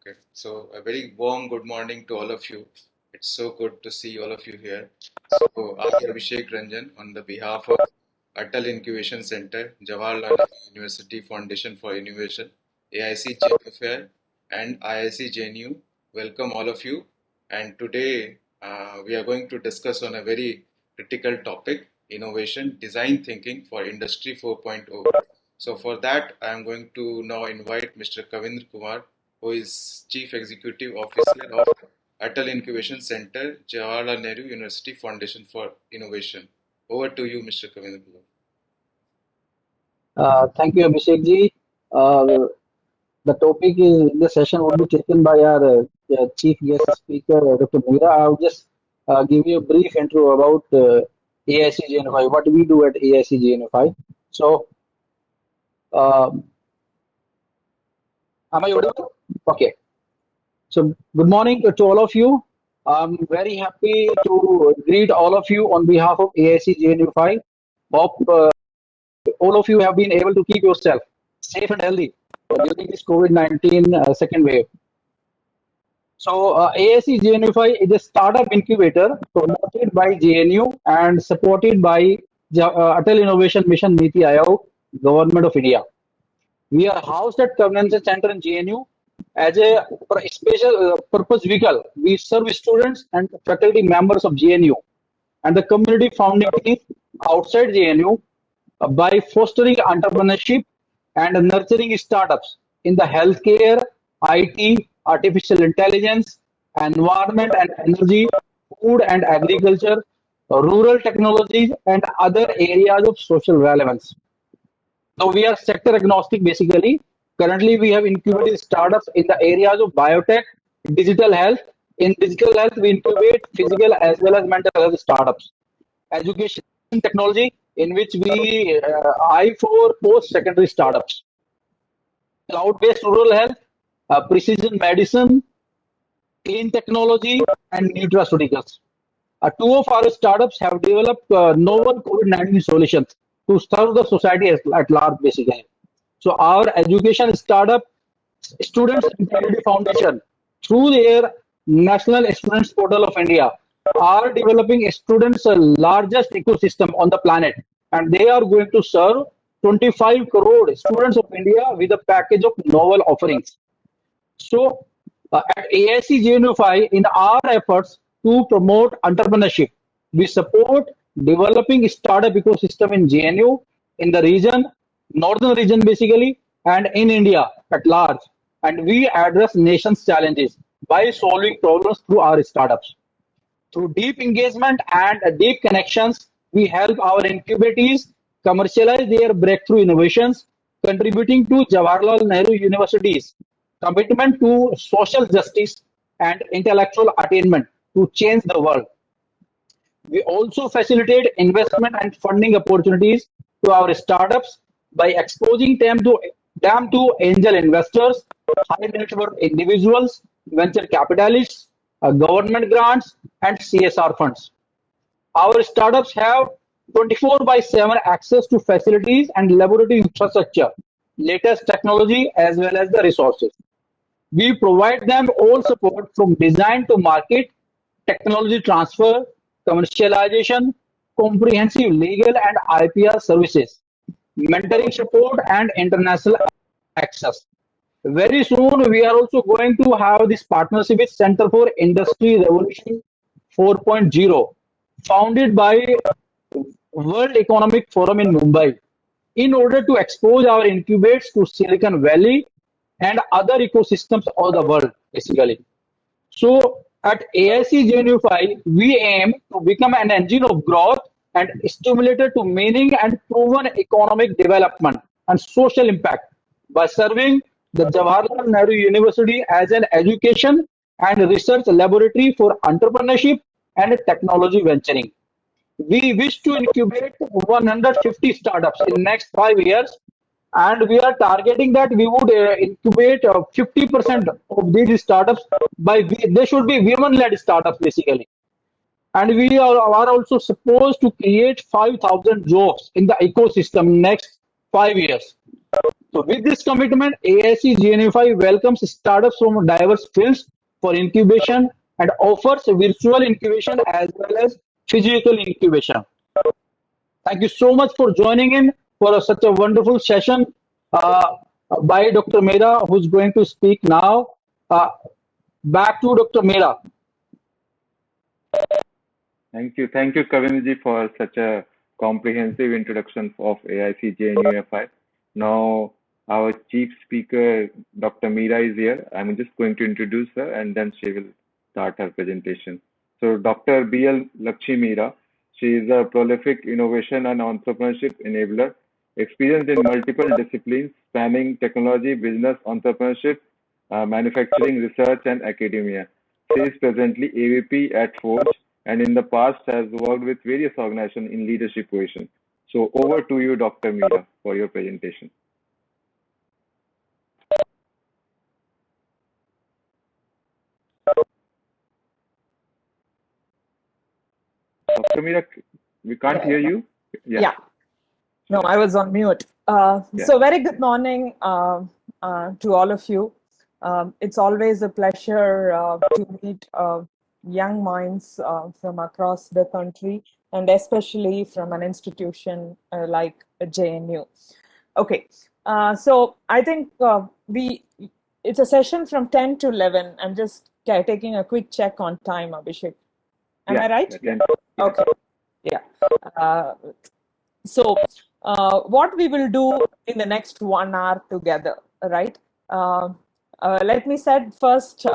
Okay, so a very warm good morning to all of you. It's so good to see all of you here. So I am Abhishek Ranjan on the behalf of Atal Incubation Center, Jawaharlal Nehru University Foundation for Innovation, AIC-JNUFI and IIC-JNU. Welcome all of you. And today we are going to discuss on a very critical topic, innovation, design thinking for Industry 4.0. So for that, I am going to now invite Mr. Kavindra Kumar, who is Chief Executive Officer of Atal Incubation Center, Jawaharlal Nehru University Foundation for Innovation. Over to you, Mr. Kavindra Kumar. Thank you, Abhishek ji. The topic is the session will be taken by our chief guest speaker, Dr. Meera. I'll just give you a brief intro about AIC-JNUFI, what we do at AIC-JNUFI. So, am I audible? Okay. So, good morning to all of you. I'm very happy to greet all of you on behalf of AIC-JNUFI. Hope all of you have been able to keep yourself safe and healthy during this COVID-19 second wave. So AIC-JNUFI is a startup incubator promoted by JNU and supported by Atal Innovation Mission Niti Aayog, Government of India. We are housed at Convention Center in JNU as a special purpose vehicle. We serve students and faculty members of JNU and the community founding team outside JNU by fostering entrepreneurship and nurturing startups in the healthcare, IT, artificial intelligence, environment and energy, food and agriculture, rural technologies, and other areas of social relevance. So we are sector agnostic basically. Currently, we have incubated startups in the areas of biotech, digital health. In digital health, we incubate physical as well as mental health startups. Education technology, in which we eye for post-secondary startups. Cloud-based rural health, precision medicine, clean technology, and nutraceuticals. Two of our startups have developed novel COVID-19 solutions to serve the society at large, basically. So our education startup, Students Integrity Foundation, through their National Students Portal of India, are developing students' largest ecosystem on the planet, and they are going to serve 25 crore students of India with a package of novel offerings. So, at AIC-JNUFI, in our efforts to promote entrepreneurship, we support developing startup ecosystem in JNU, in the region, northern region basically, and in India at large. And we address nation's challenges by solving problems through our startups. Through deep engagement and deep connections, we help our incubatees commercialize their breakthrough innovations, contributing to Jawaharlal Nehru University's commitment to social justice and intellectual attainment to change the world. We also facilitate investment and funding opportunities to our startups by exposing them to angel investors, high net worth individuals, venture capitalists, government grants, and CSR funds. Our startups have 24/7 access to facilities and laboratory infrastructure, latest technology, as well as the resources. We provide them all support from design to market, technology transfer, commercialization, comprehensive legal and IPR services, mentoring support, and international access. Very soon, we are also going to have this partnership with Center for Industry Revolution 4.0, founded by World Economic Forum in Mumbai, in order to expose our incubates to Silicon Valley and other ecosystems of the world, basically. So, at AIC-JNUFI, we aim to become an engine of growth and stimulator to meaning and proven economic development and social impact by serving the Jawaharlal Nehru University as an education and research laboratory for entrepreneurship and technology venturing. We wish to incubate 150 startups in the next 5 years, and we are targeting that we would incubate 50% of these startups they should be women-led startups basically. And we are also supposed to create 5,000 jobs in the ecosystem in next 5 years. So with this commitment, AIC-JNUFI welcomes startups from diverse fields for incubation and offers virtual incubation as well as physical incubation. Thank you so much for joining in for such a wonderful session uh, by Dr. Meera, who's going to speak now. Uh, Back to Dr. Meera. Thank you, Kavinji, for such a comprehensive introduction of AIC JNUFI. Now, our chief speaker, Dr. Meera, is here. I'm just going to introduce her and then she will start her presentation. So, Dr. BL Lakshmi Meera, she is a prolific innovation and entrepreneurship enabler, experienced in multiple disciplines spanning technology, business, entrepreneurship, manufacturing, research, and academia. She is presently AVP at Forge and in the past has worked with various organizations in leadership positions. So over to you, Dr. Meera, for your presentation. Dr. Meera, we can't hear you. Yeah. No, I was on mute. So very good morning to all of you. It's always a pleasure to meet young minds from across the country, and especially from an institution like JNU. Okay, so I think it's a session from 10 to 11. I'm just taking a quick check on time, Abhishek. Am I right? Yeah. Okay. Yeah. So what we will do in the next 1 hour together, right? Let me set first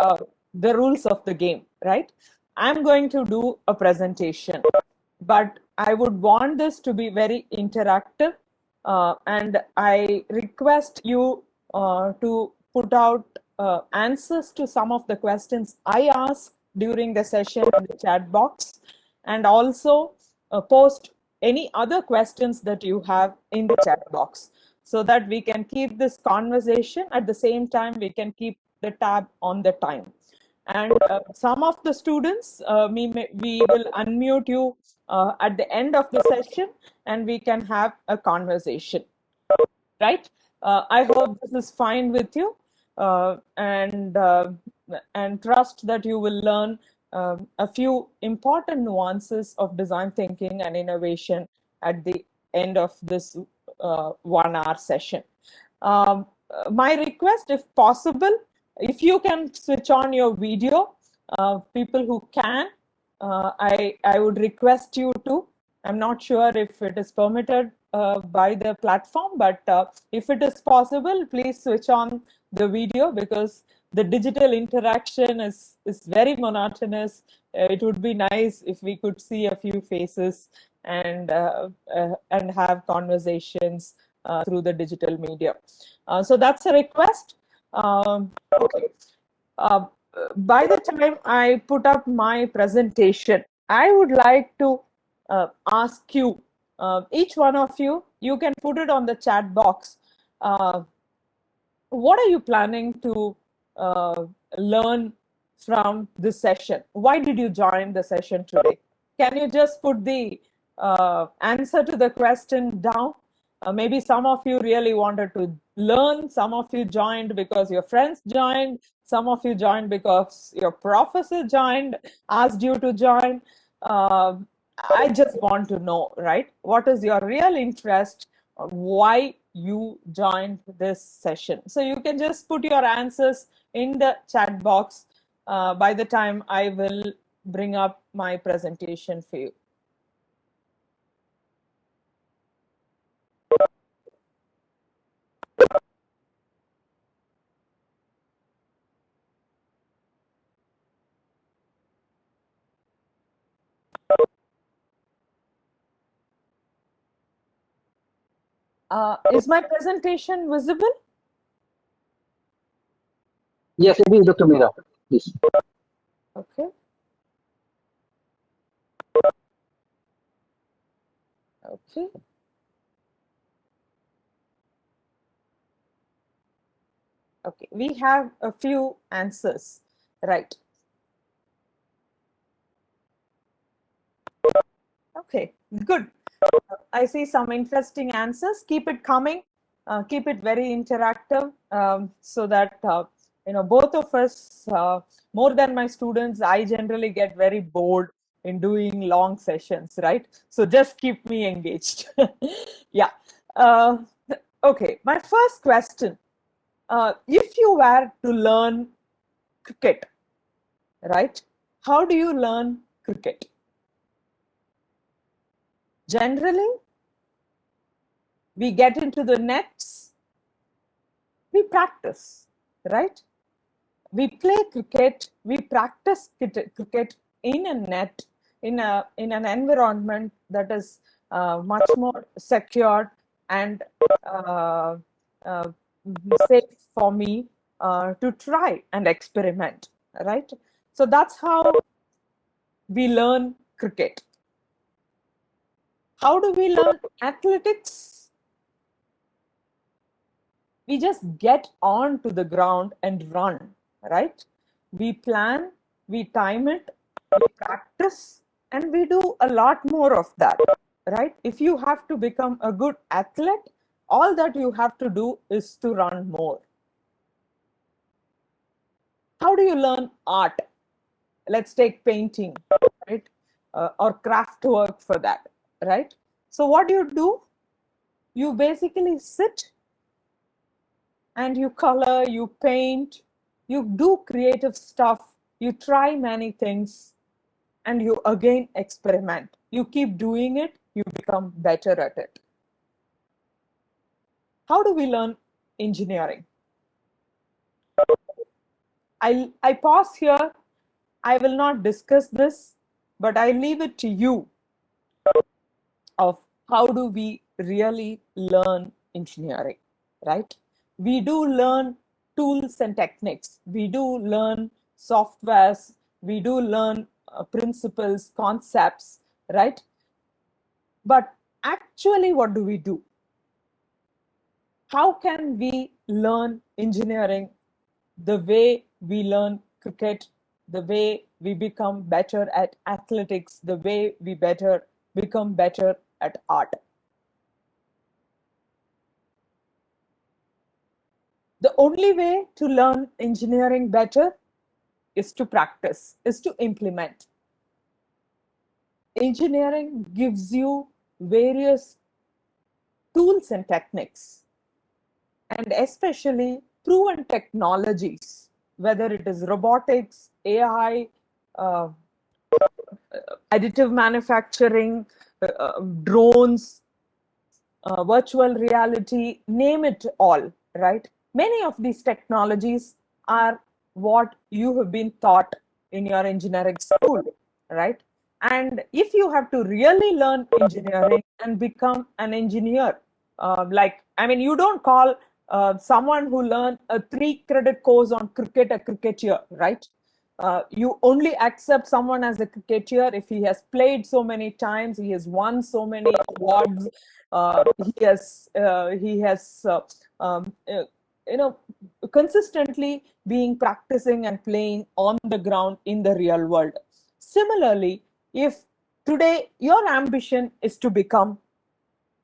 the rules of the game, right? I'm going to do a presentation, but I would want this to be very interactive, and I request you to put out answers to some of the questions I ask during the session in the chat box, and also post any other questions that you have in the chat box, so that we can keep this conversation. At the same time, we can keep the tab on the time. And some of the students, we will unmute you at the end of the session, and we can have a conversation, right? I hope this is fine with you, and trust that you will learn a few important nuances of design thinking and innovation at the end of this 1 hour session. My request, if possible, if you can switch on your video, people who can, I would request you to. I'm not sure if it is permitted by the platform, but if it is possible, please switch on the video, because the digital interaction is very monotonous. It would be nice if we could see a few faces and have conversations through the digital media. So that's a request. Okay. By the time I put up my presentation, I would like to ask you, each one of you, you can put it on the chat box. What are you planning to learn from this session? Why did you join the session today? Can you just put the answer to the question down? Maybe some of you really wanted to learn. Some of you joined because your friends joined. Some of you joined because your professor joined, asked you to join. I just want to know, right? What is your real interest? Why you joined this session? So you can just put your answers in the chat box by the time I will bring up my presentation for you. Is my presentation visible? Yes, it is, Dr. Meera. Please. Okay. Okay. Okay, we have a few answers, right? Okay, good. I see some interesting answers. Keep it coming. keep it very interactive, so that both of us, more than my students, I generally get very bored in doing long sessions, right? So just keep me engaged. Yeah. Okay, my first question. If you were to learn cricket, right? How do you learn cricket? Generally, we get into the nets, we practice, right? We play cricket, we practice cricket in a net, in an environment that is much more secure and uh, uh, safe for me to try and experiment, right? So that's how we learn cricket. How do we learn athletics? We just get on to the ground and run, right? We plan, we time it, we practice, and we do a lot more of that, right? If you have to become a good athlete, all that you have to do is to run more. How do you learn art? Let's take painting, right? Or craft work for that, right? So what do? You basically sit and you color, you paint, you do creative stuff, you try many things, and you again experiment. You keep doing it, you become better at it. How do we learn engineering? I pause here. I will not discuss this, but I leave it to you of how do we really learn engineering, right? We do learn tools and techniques. We do learn softwares. We do learn principles, concepts, right? But actually, what do we do? How can we learn engineering the way we learn cricket, the way we become better at athletics, the way we become better at art? The only way to learn engineering better is to practice, is to implement. Engineering gives you various tools and techniques, and especially proven technologies, whether it is robotics, AI, uh, additive manufacturing, drones, virtual reality, name it all, right? Many of these technologies are what you have been taught in your engineering school, right? And if you have to really learn engineering and become an engineer, you don't call someone who learned a 3 credit course on cricket a cricketer, right? You only accept someone as a cricketer if he has played so many times, he has won so many awards, he has consistently being practicing and playing on the ground in the real world. Similarly, if today your ambition is to become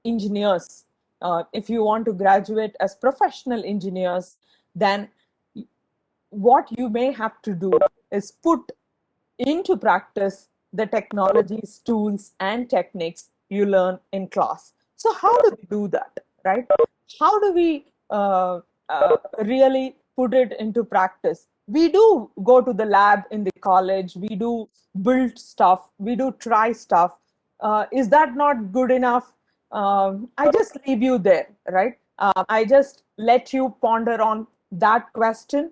engineers, if you want to graduate as professional engineers, then what you may have to do is put into practice the technologies, tools, and techniques you learn in class. So how do we do that, right? How do we really put it into practice? We do go to the lab in the college, we do build stuff, we do try stuff. Is that not good enough? I just leave you there, right? I just let you ponder on that question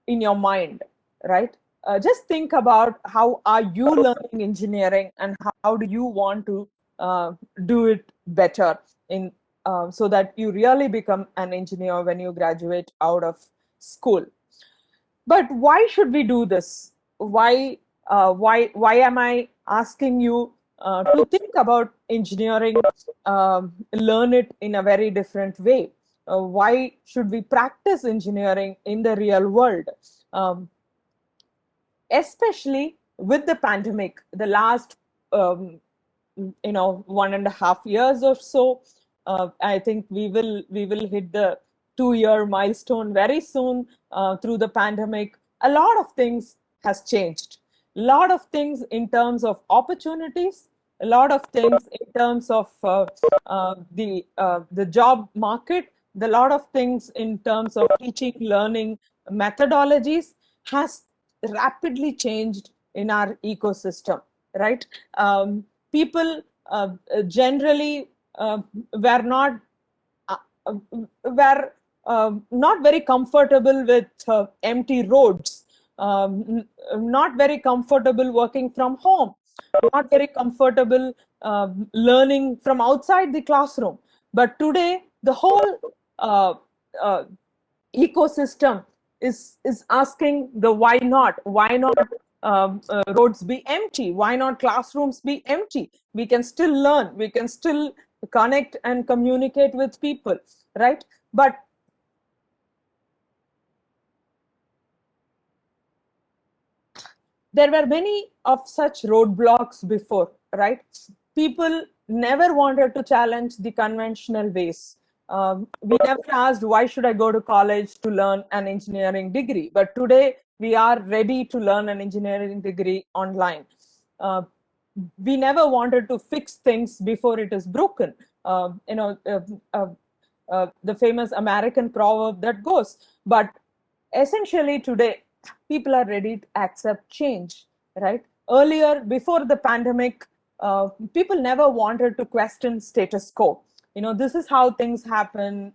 in your mind, right? Just think about how are you learning engineering and how do you want to do it better in so that you really become an engineer when you graduate out of school. But why should we do this? Why am I asking you to think about engineering, learn it in a very different way? Why should we practice engineering in the real world? Especially with the pandemic, the last 1.5 years or so. I think we will hit the 2-year milestone very soon through the pandemic. A lot of things has changed. A lot of things in terms of opportunities, a lot of things in terms of the job market, a lot of things in terms of teaching, learning methodologies has rapidly changed in our ecosystem, right? People generally were not very comfortable with empty roads, not very comfortable working from home, not very comfortable learning from outside the classroom. But today, the whole ecosystem is asking the why not? Why not roads be empty? Why not classrooms be empty? We can still learn. We can still connect and communicate with people, right? But there were many of such roadblocks before, right? People never wanted to challenge the conventional ways. We never asked, why should I go to college to learn an engineering degree? But today, we are ready to learn an engineering degree online. We never wanted to fix things before it is broken. The famous American proverb that goes, but essentially today, people are ready to accept change, right? Earlier, before the pandemic, people never wanted to question status quo. This is how things happen,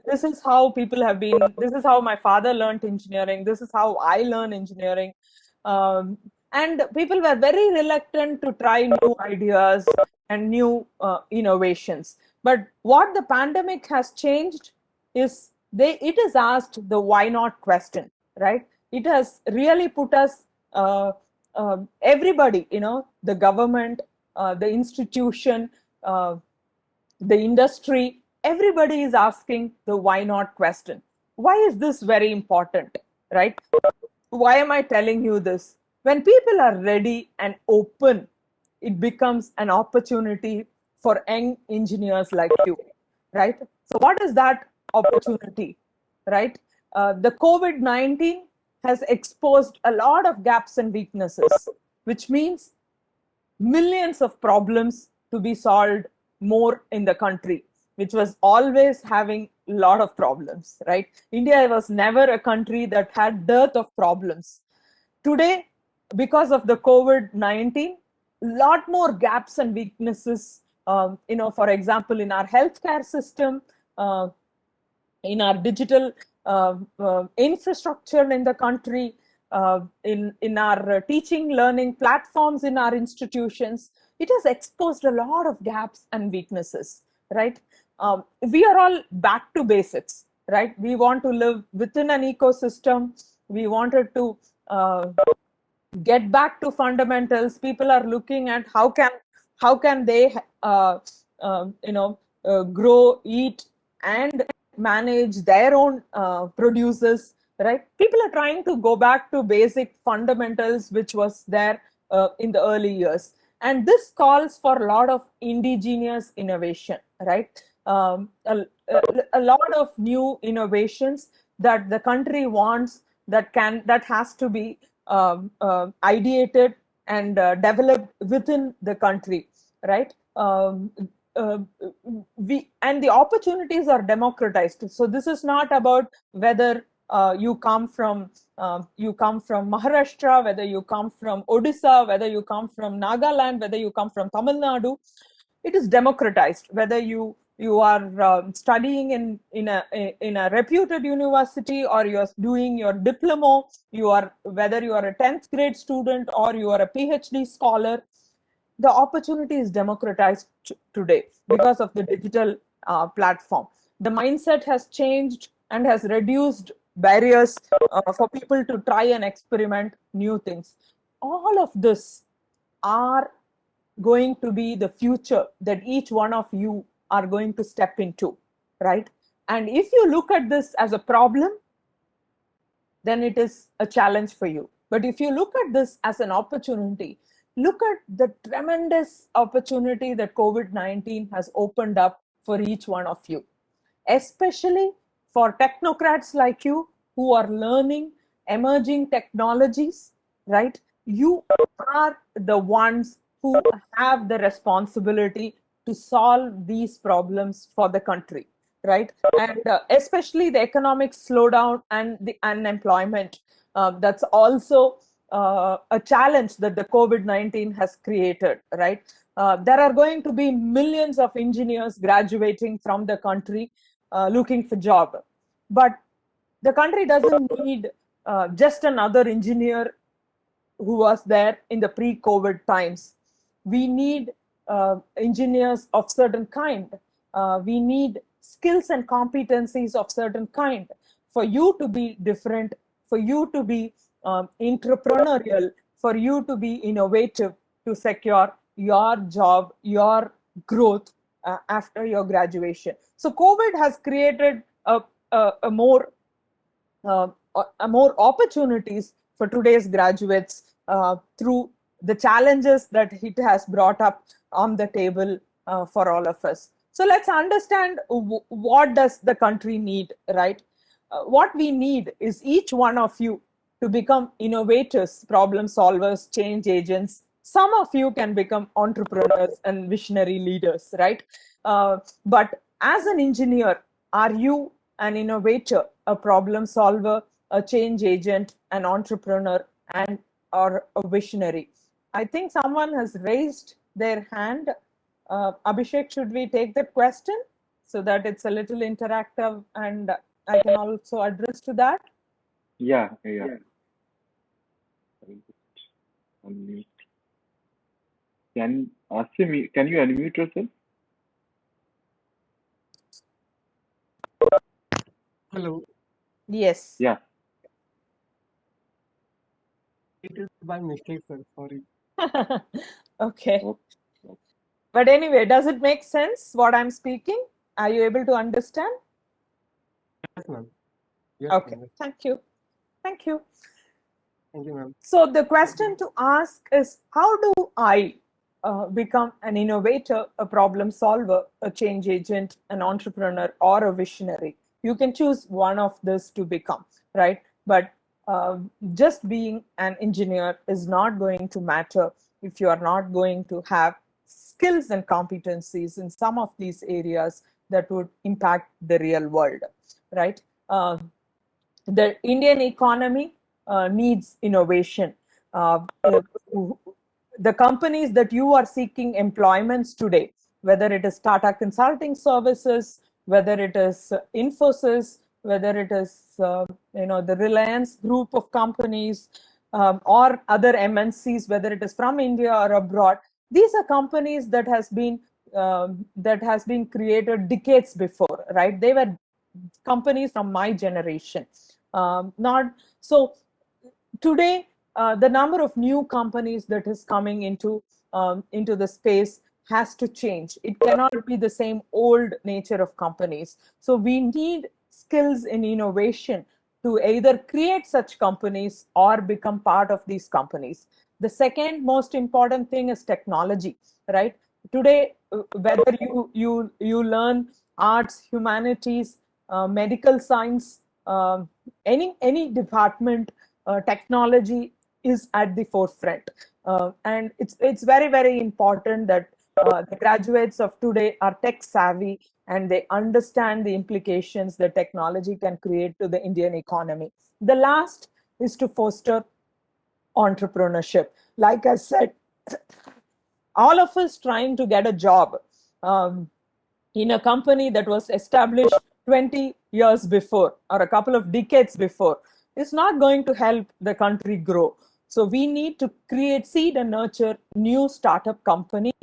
this is how people have been, this is how my father learned engineering, this is how I learn engineering. And people were very reluctant to try new ideas and new innovations. But what the pandemic has changed is it has asked the why not question, right? It has really put us, everybody, the government, the institution, the industry, everybody is asking the why not question. Why is this very important, right? Why am I telling you this? When people are ready and open, it becomes an opportunity for young engineers like you, right? So what is that opportunity, right? The COVID-19 has exposed a lot of gaps and weaknesses, which means millions of problems to be solved more in the country, which was always having a lot of problems, right? India was never a country that had dearth of problems. Today, because of the COVID-19, a lot more gaps and weaknesses, for example, in our healthcare system, in our digital infrastructure in the country, in our teaching, learning platforms in our institutions. It has exposed a lot of gaps and weaknesses, right? We are all back to basics, right? We want to live within an ecosystem. We wanted to get back to fundamentals. People are looking at how can they grow, eat, and manage their own produces, right? People are trying to go back to basic fundamentals, which was there in the early years. And this calls for a lot of indigenous innovation, right? A lot of new innovations that the country wants, that has to be ideated and developed within the country, right? And the opportunities are democratized. So this is not about whether you come from Maharashtra, whether you come from Odisha, whether you come from Nagaland, whether you come from Tamil Nadu. It is democratized. Whether you are studying in a reputed university, or you are doing your diploma, whether you are a 10th grade student or you are a PhD scholar, the opportunity is democratized today because of the digital platform. The mindset has changed and has reduced barriers for people to try and experiment new things. All of this are going to be the future that each one of you are going to step into, right? And if you look at this as a problem, then it is a challenge for you. But if you look at this as an opportunity, look at the tremendous opportunity that COVID-19 has opened up for each one of you, especially for technocrats like you who are learning emerging technologies, right? You are the ones who have the responsibility to solve these problems for the country, right? And especially the economic slowdown and the unemployment. That's also a challenge that the COVID-19 has created, right? There are going to be millions of engineers graduating from the country looking for job. But the country doesn't need just another engineer who was there in the pre-COVID times. We need engineers of certain kind. We need skills and competencies of certain kind for you to be different, for you to be entrepreneurial, for you to be innovative to secure your job, your growth after your graduation. So COVID has created a more opportunities for today's graduates through the challenges that it has brought up on the table for all of us. So let's understand what does the country need, right? What we need is each one of you to become innovators, problem solvers, change agents. Some of you can become entrepreneurs and visionary leaders, right? But as an engineer, are you an innovator, a problem solver, a change agent, an entrepreneur, and or a visionary? I think someone has raised their hand. Abhishek, should we take that question so that it's a little interactive and I can also address to that? Yeah. I will just unmute. Can you unmute yourself? Hello. Yes. Yeah. It is by mistake, sir. Sorry. Okay. Okay. But anyway, does it make sense what I'm speaking? Are you able to understand? Yes, ma'am. Yes, Okay. ma'am. Thank you. Thank you. Thank you, ma'am. So the question to ask is, how do I become an innovator, a problem solver, a change agent, an entrepreneur, or a visionary? You can choose one of this to become, right? But just being an engineer is not going to matter if you are not going to have skills and competencies in some of these areas that would impact the real world, right? The Indian economy needs innovation. The companies that you are seeking employments today, whether it is Tata Consulting Services, whether it is Infosys, whether it is the Reliance group of companies, or other MNCs, whether it is from India or abroad, these are companies that has been created decades before, right? They were companies from my generation. Not so today, the number of new companies that is coming into the space has to change. It cannot be the same old nature of companies. So we need skills in innovation to either create such companies or become part of these companies. The second most important thing is technology, right? Today, whether you learn arts, humanities, medical science, any department, technology is at the forefront, and it's very important that the graduates of today are tech savvy and they understand the implications that technology can create to the Indian economy. The last is to foster entrepreneurship. Like I said, all of us trying to get a job in a company that was established 20 years before or a couple of decades before is not going to help the country grow. So we need to create, seed and nurture new startup companies,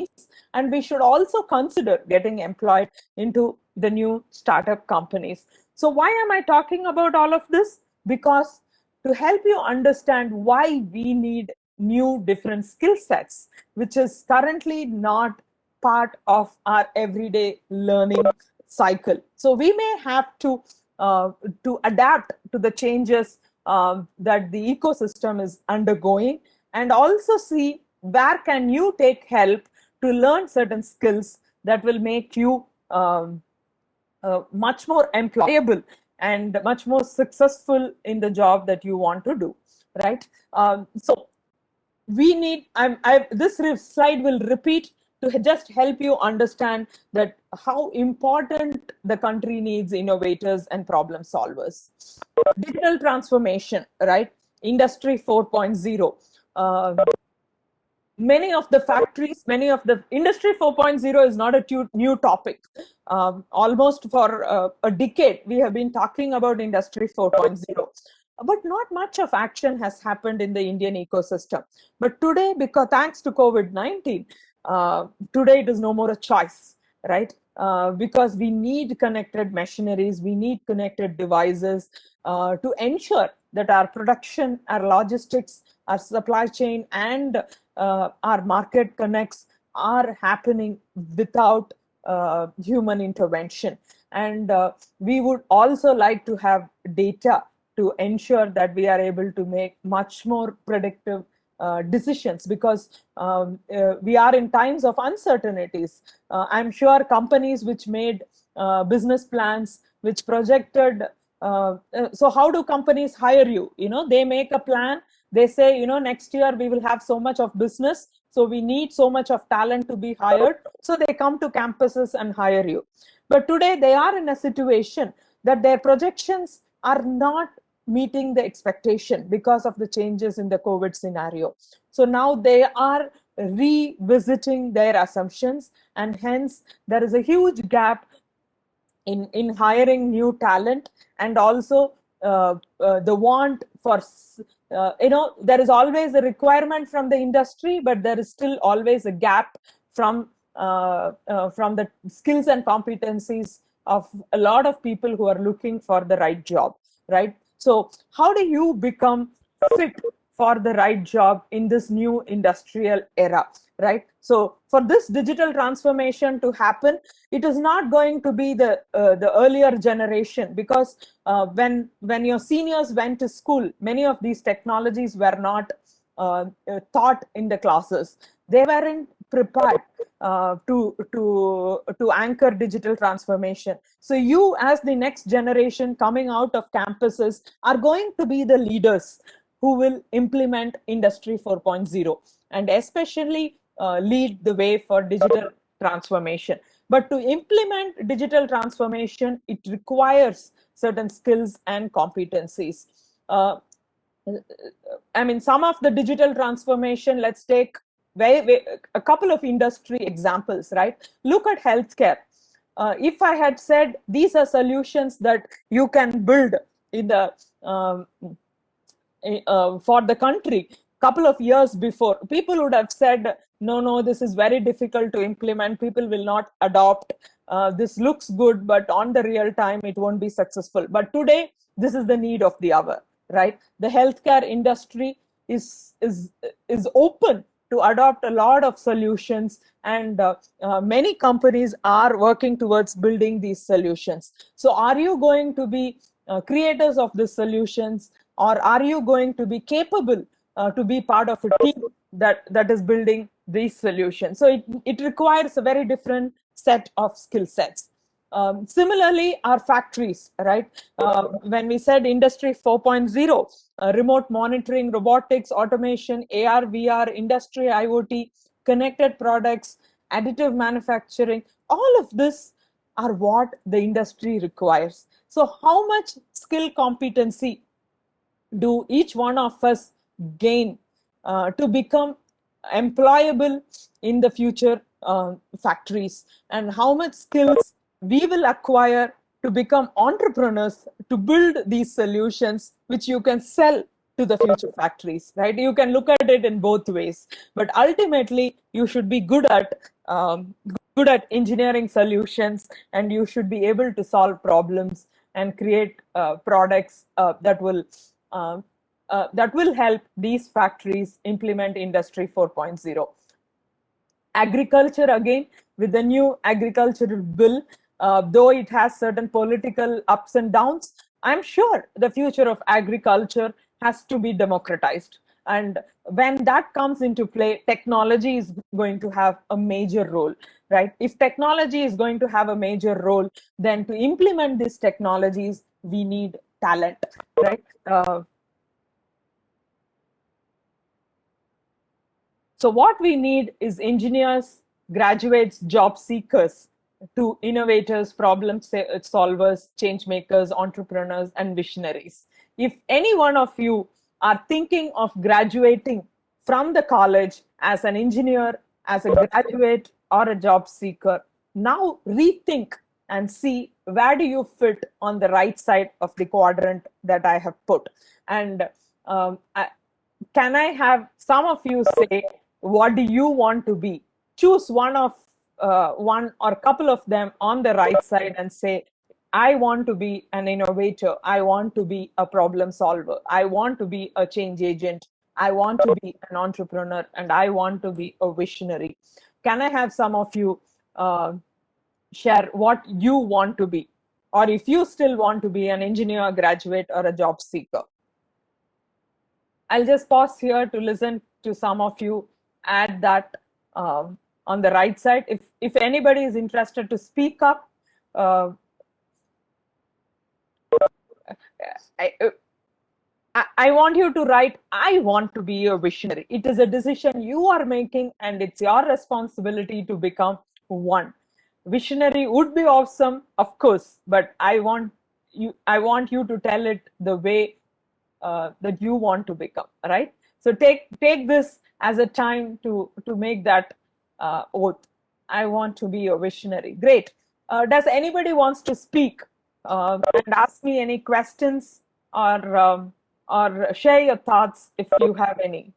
and we should also consider getting employed into the new startup companies. So why am I talking about all of this? Because to help you understand why we need new different skill sets, which is currently not part of our everyday learning cycle. So we may have to adapt to the changes that the ecosystem is undergoing, and also see where can you take help to learn certain skills that will make you much more employable and much more successful in the job that you want to do, right? So we need, this slide will repeat to just help you understand that how important the country needs innovators and problem solvers. Digital transformation, right? Industry 4.0. Many of the factories, many of the Industry 4.0 is not a new topic. Almost for a decade, we have been talking about Industry 4.0. But not much of action has happened in the Indian ecosystem. But today, because thanks to COVID-19, today it is no more a choice, right? Because we need connected machineries, we need connected devices to ensure that our production, our logistics, our supply chain, and our market connects are happening without human intervention. And we would also like to have data to ensure that we are able to make much more predictive decisions, because we are in times of uncertainties. I'm sure companies which made business plans, which projected, so how do companies hire you? They make a plan, they say, next year we will have so much of business, so we need so much of talent to be hired, so they come to campuses and hire you. But today they are in a situation that their projections are not meeting the expectation because of the changes in the COVID scenario. So now they are revisiting their assumptions, and hence there is a huge gap in hiring new talent, and also the want for, there is always a requirement from the industry, but there is still always a gap from the skills and competencies of a lot of people who are looking for the right job, right? So how do you become fit for the right job in this new industrial era, right? So for this digital transformation to happen, it is not going to be the earlier generation, because when your seniors went to school, many of these technologies were not taught in the classes. They weren't prepared to anchor digital transformation. So you, as the next generation coming out of campuses, are going to be the leaders who will implement Industry 4.0 and especially lead the way for digital transformation. But to implement digital transformation, it requires certain skills and competencies. Some of the digital transformation, let's take a couple of industry examples, right? Look at healthcare. If I had said these are solutions that you can build in the for the country couple of years before, people would have said, no, this is very difficult to implement, people will not adopt, this looks good, but on the real time it won't be successful. But today this is the need of the hour, right? The healthcare industry is open to adopt a lot of solutions, and many companies are working towards building these solutions. So are you going to be creators of these solutions, or are you going to be capable to be part of a team that is building these solutions? So it requires a very different set of skill sets. Similarly, our factories, right? When we said Industry 4.0, remote monitoring, robotics, automation, AR, VR, industry IoT, connected products, additive manufacturing, all of this are what the industry requires. So how much skill competency do each one of us gain to become employable in the future factories, and how much skills we will acquire to become entrepreneurs to build these solutions which you can sell to the future factories, right? You can look at it in both ways, but ultimately you should be good at engineering solutions, and you should be able to solve problems and create products that will help these factories implement Industry 4.0. Agriculture, again, with the new agricultural bill, though it has certain political ups and downs, I'm sure the future of agriculture has to be democratized. And when that comes into play, technology is going to have a major role, right? If technology is going to have a major role, then to implement these technologies, we need talent, right? So what we need is engineers, graduates, job seekers, to innovators, problem solvers, change makers, entrepreneurs, and visionaries. If any one of you are thinking of graduating from the college as an engineer, as a graduate, or a job seeker, now rethink and see where do you fit on the right side of the quadrant that I have put. And can I have some of you say, what do you want to be? Choose one or a couple of them on the right side and say, I want to be an innovator. I want to be a problem solver. I want to be a change agent. I want to be an entrepreneur, and I want to be a visionary. Can I have some of you share what you want to be? Or if you still want to be an engineer, graduate, or a job seeker. I'll just pause here to listen to some of you add that on the right side. If anybody is interested to speak up, I want you to write, I want to be a visionary. It is a decision you are making, and it's your responsibility to become one. Visionary would be awesome, of course, but I want you to tell it the way that you want to become, right? So take this as a time to make that oath. I want to be a visionary. Great. Does anybody wants to speak and ask me any questions, or share your thoughts if you have any?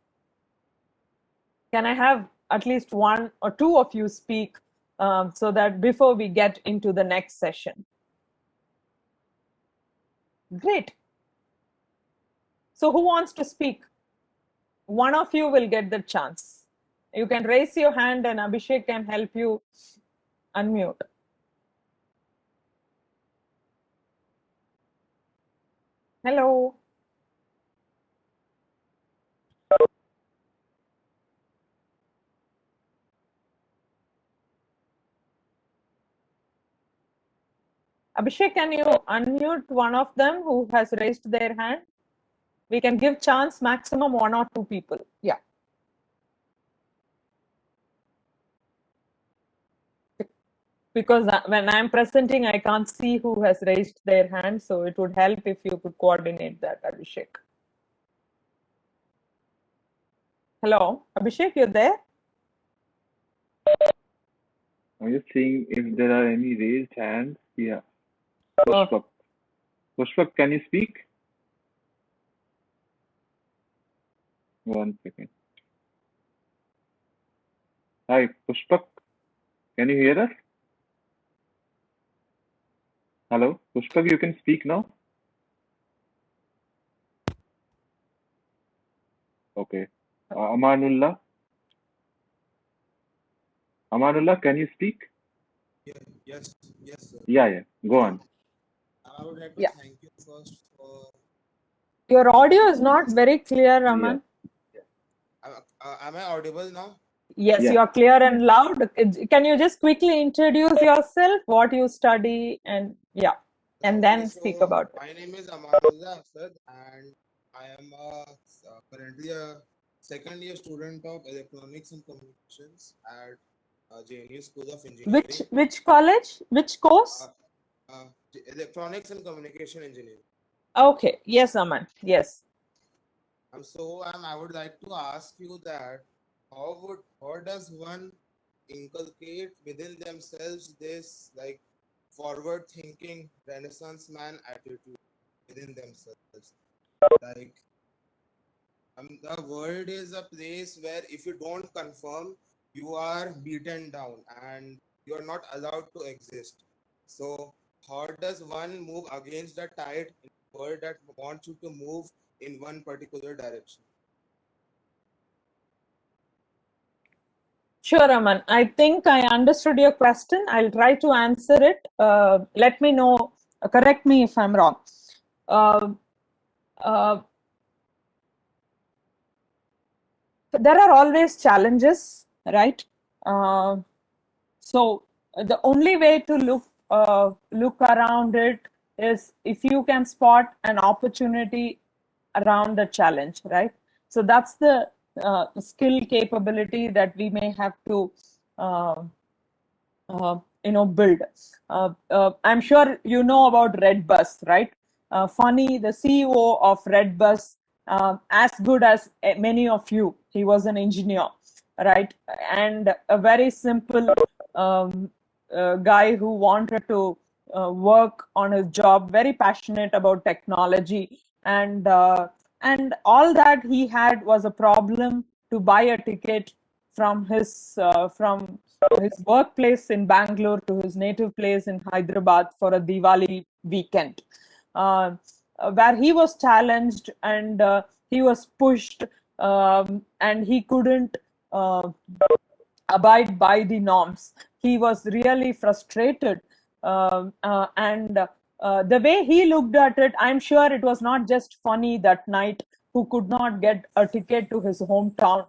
Can I have at least one or two of you speak so that before we get into the next session? Great. So who wants to speak? One of you will get the chance. You can raise your hand and Abhishek can help you unmute. Hello. Abhishek, can you unmute one of them who has raised their hand? We can give chance maximum one or two people. Yeah. Because when I'm presenting, I can't see who has raised their hand. So it would help if you could coordinate that, Abhishek. Hello, Abhishek, you're there? I'm just seeing if there are any raised hands. Yeah. Pushpak. Pushpak, can you speak? One second. Hi, Pushpak. Can you hear us? Hello, Pushpak, you can speak now. Okay. Amanullah. Amanullah, can you speak? Yes, sir. Yeah. Go on. I would like to thank you first for. Your audio is not very clear, Aman. Am I audible now? Yes, you are clear and loud. Can you just quickly introduce yourself, what you study, and then speak about it? My name is Amanullah Asad, and I am currently a second-year student of Electronics and Communications at JNU School of Engineering. Which college? Which course? Electronics and Communication Engineering. Okay. Yes, Aman. Yes. I would like to ask you that how does one inculcate within themselves this like forward thinking Renaissance man attitude within themselves? Like the world is a place where if you don't conform, you are beaten down and you are not allowed to exist. So how does one move against the tide in a world that wants you to move in one particular direction? Sure, Aman. I think I understood your question. I'll try to answer it. Let me know, correct me if I'm wrong. there are always challenges, right? So the only way to look around it is if you can spot an opportunity around the challenge, right? So that's the skill capability that we may have to build. I'm sure you know about Redbus, right? Funny, the CEO of Redbus, as good as many of you, he was an engineer, right? And a very simple guy who wanted to work on his job, very passionate about technology, and all that he had was a problem to buy a ticket from his workplace in Bangalore to his native place in Hyderabad for a Diwali weekend, where he was challenged and he was pushed, and he couldn't abide by the norms. He was really frustrated, and the way he looked at it, I'm sure it was not just funny that night, who could not get a ticket to his hometown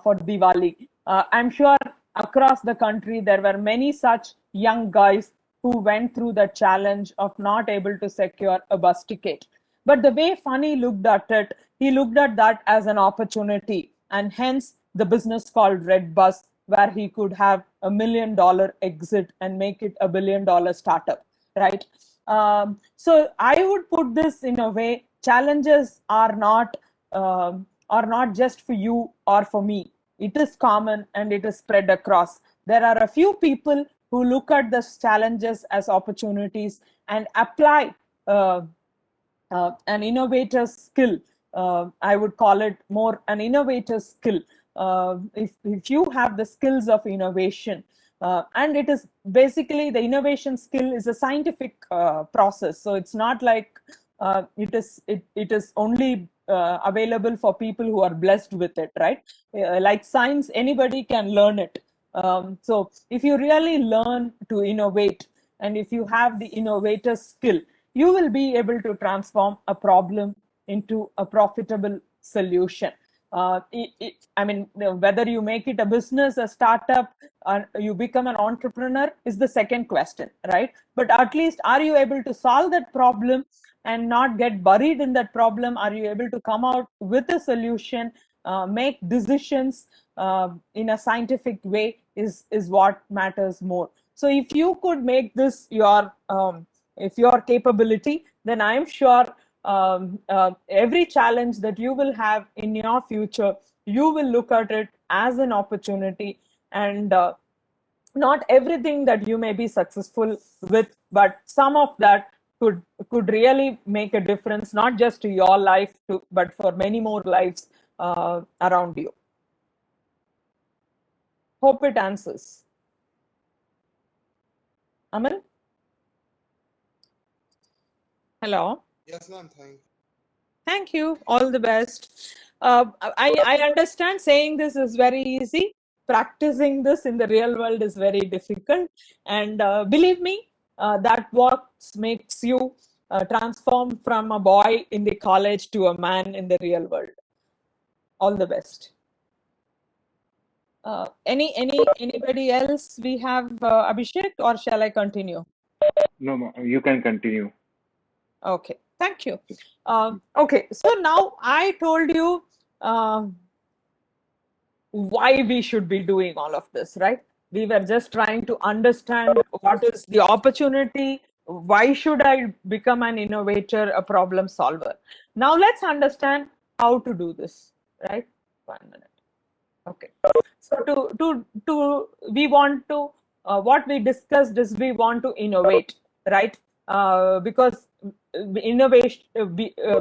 for Diwali. I'm sure across the country there were many such young guys who went through the challenge of not able to secure a bus ticket. But the way Funny looked at it, he looked at that as an opportunity, and hence the business called Red Bus, where he could have $1 million exit and make it $1 billion startup, right? So I would put this in a way: challenges are not just for you or for me. It is common and it is spread across. There are a few people who look at the challenges as opportunities and apply an innovator's skill. I would call it more an innovator's skill. If you have the skills of innovation, and it is basically, the innovation skill is a scientific process. So it's not like it is only available for people who are blessed with it, right? Like science, anybody can learn it. So if you really learn to innovate, and if you have the innovator skill, you will be able to transform a problem into a profitable solution. I mean, whether you make it a business, a startup, you become an entrepreneur is the second question, right? But at least, are you able to solve that problem and not get buried in that problem? Are you able to come out with a solution, make decisions in a scientific way is what matters more. So if you could make this your capability, then I'm sure every challenge that you will have in your future, you will look at it as an opportunity, and not everything that you may be successful with, but some of that could really make a difference, not just to your life, but for many more lives around you. Hope it answers. Aman? Hello? Yes, ma'am. Thank you. Thank you. All the best. I understand saying this is very easy. Practicing this in the real world is very difficult. And believe me, that what makes you transform from a boy in the college to a man in the real world. All the best. Anybody else? We have Abhishek, or shall I continue? No, you can continue. Okay, thank you. Okay, so now I told you why we should be doing all of this, right? We were just trying to understand what is the opportunity. Why should I become an innovator, a problem solver? Now let's understand how to do this, right? 1 minute. Okay. So we want to, what we discussed is we want to innovate, right? Because innovation,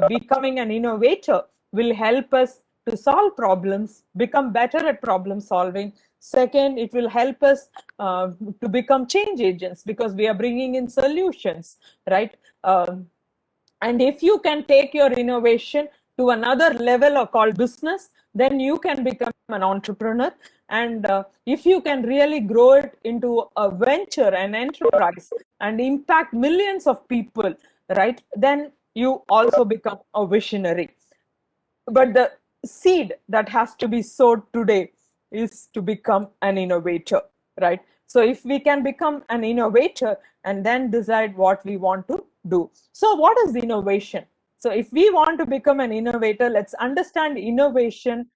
becoming an innovator will help us to solve problems, become better at problem solving. Second, it will help us to become change agents, because we are bringing in solutions, right? And if you can take your innovation to another level called business, then you can become an entrepreneur. And if you can really grow it into a venture, an enterprise, and impact millions of people, right, then you also become a visionary. But seed that has to be sowed today is to become an innovator, right? So if we can become an innovator and then decide what we want to do. So what is innovation? So if we want to become an innovator, let's understand innovation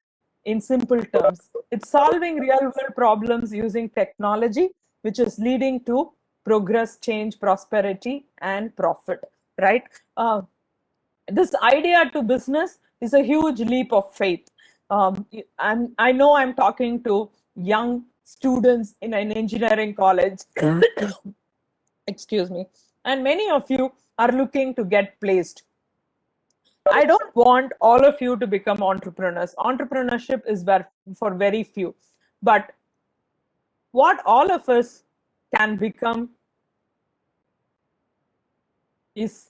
in simple terms. It's solving real world problems using technology, which is leading to progress, change, prosperity, and profit, right? This idea to business is a huge leap of faith. I know I'm talking to young students in an engineering college, excuse me, and many of you are looking to get placed. I don't want all of you to become entrepreneurs. Entrepreneurship is for very few. But what all of us can become is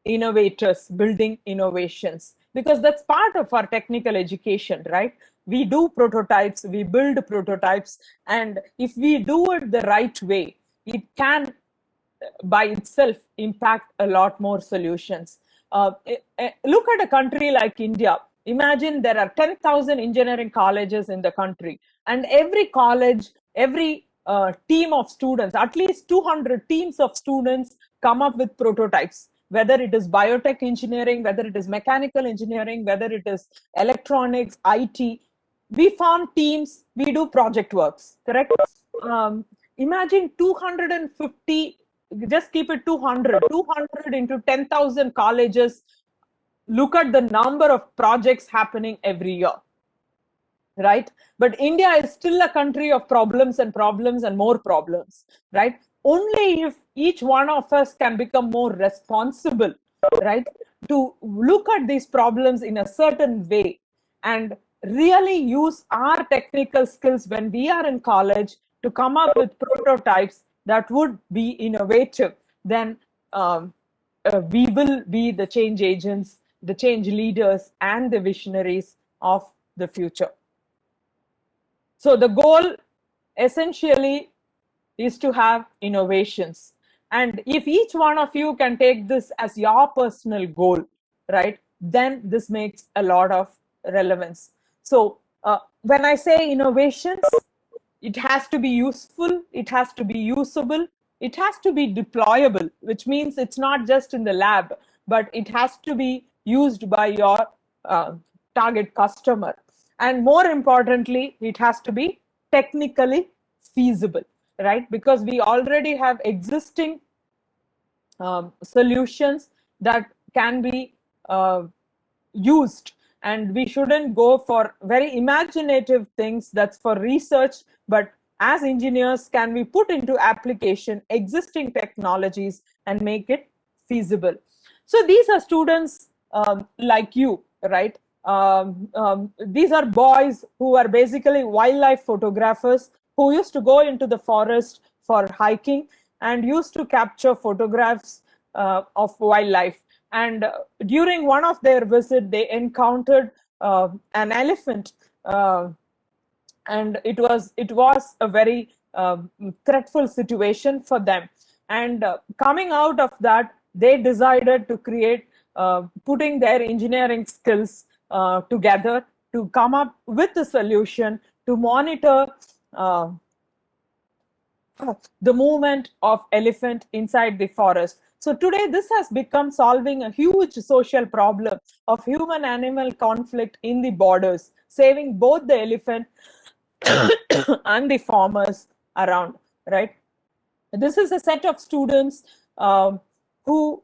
innovators, building innovations, because that's part of our technical education, right? We do prototypes, we build prototypes, and if we do it the right way, it can by itself impact a lot more solutions. Look at a country like India. Imagine there are 10,000 engineering colleges in the country, and every college, every team of students, at least 200 teams of students come up with prototypes, whether it is biotech engineering, whether it is mechanical engineering, whether it is electronics, IT. We form teams, we do project works, correct? Imagine 250, just keep it 200 into 10,000 colleges. Look at the number of projects happening every year, right? But India is still a country of problems and more problems, right? Only if each one of us can become more responsible, right, to look at these problems in a certain way and really use our technical skills when we are in college to come up with prototypes that would be innovative, then we will be the change agents, the change leaders, and the visionaries of the future. So the goal essentially is to have innovations. And if each one of you can take this as your personal goal, right, then this makes a lot of relevance. So when I say innovations, it has to be useful, it has to be usable, it has to be deployable, which means it's not just in the lab, but it has to be used by your target customer. And more importantly, it has to be technically feasible, right? Because we already have existing solutions that can be used, and we shouldn't go for very imaginative things that's for research, but as engineers, can we put into application existing technologies and make it feasible? So these are students like you, right? These are boys who are basically wildlife photographers who used to go into the forest for hiking and used to capture photographs of wildlife. And during one of their visits, they encountered an elephant, and it was a very threatful situation for them. And coming out of that, they decided to create, putting their engineering skills together to come up with a solution to monitor the movement of elephant inside the forest. So today this has become solving a huge social problem of human-animal conflict in the borders, saving both the elephant and the farmers around, right? This is a set of students who